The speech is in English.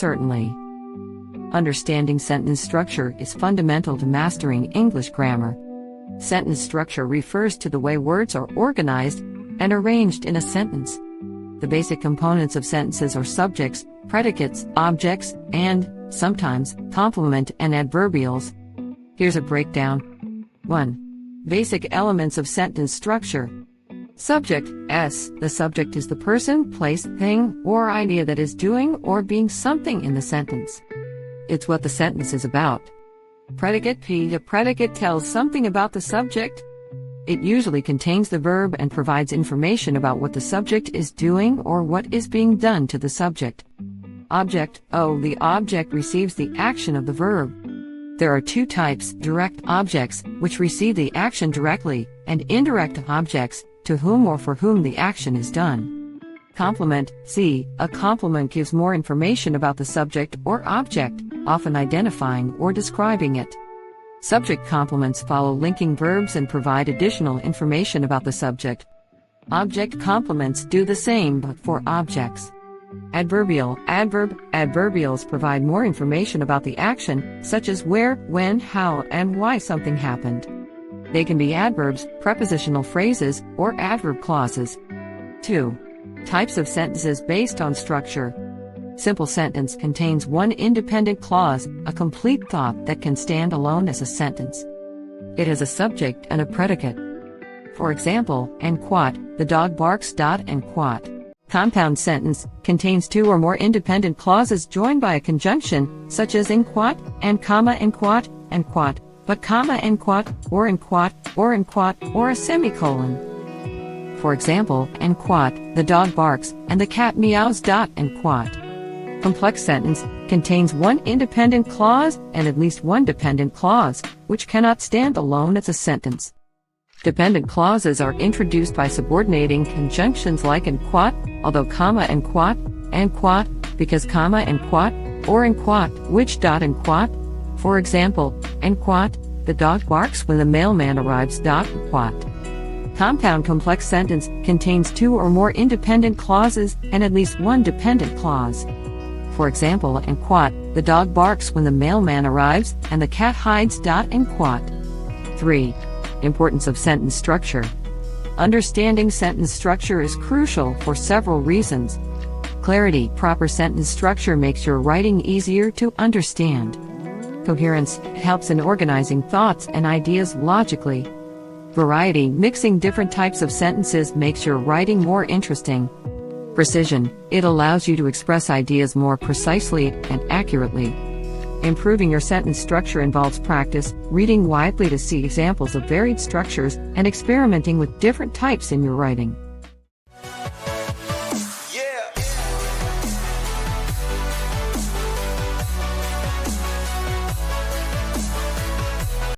Certainly. Understanding sentence structure is fundamental to mastering English grammar. Sentence structure refers to the way words are organized and arranged in a sentence. The basic components of sentences are subjects, predicates, objects, and, sometimes, complement and adverbials. Here's a breakdown. 1. Basic elements of sentence structure. Subject, S. The subject is the person, place, thing, or idea that is doing or being something in the sentence. It's what the sentence is about. Predicate, P. The predicate tells something about the subject. It usually contains the verb and provides information about what the subject is doing or what is being done to the subject. Object, O. The object receives the action of the verb. There are two types: direct objects, which receive the action directly, and indirect objects, to whom or for whom the action is done. Complement, C. A complement gives more information about the subject or object, often identifying or describing it. Subject complements follow linking verbs and provide additional information about the subject. Object complements do the same but for objects. Adverbial, adverbials provide more information about the action, such as where, when, how, and why something happened. They can be adverbs, prepositional phrases, or adverb clauses. 2. Types of sentences based on structure. Simple sentence contains one independent clause, a complete thought that can stand alone as a sentence. It has a subject and a predicate. For example, and quat, the dog barks. And quat. Compound sentence contains two or more independent clauses joined by a conjunction, such as in quat, and comma, and quat, but comma, and quat, or in quat, or a semicolon. For example, and quat, the dog barks, and the cat meows. And quat. Complex sentence contains one independent clause and at least one dependent clause, which cannot stand alone as a sentence. Dependent clauses are introduced by subordinating conjunctions like in quat, although comma and quat, because comma and quat, or in quat, which. And quat. For example, and quat, the dog barks when the mailman arrives. And quat. Compound complex sentence contains two or more independent clauses and at least one dependent clause. For example, and quat, the dog barks when the mailman arrives, and the cat hides. And quat. 3. Importance of sentence structure. Understanding sentence structure is crucial for several reasons. Clarity. Proper sentence structure makes your writing easier to understand. Coherence. It helps in organizing thoughts and ideas logically. Variety. Mixing different types of sentences makes your writing more interesting. Precision. It allows you to express ideas more precisely and accurately. Improving your sentence structure involves practice, reading widely to see examples of varied structures, and experimenting with different types in your writing.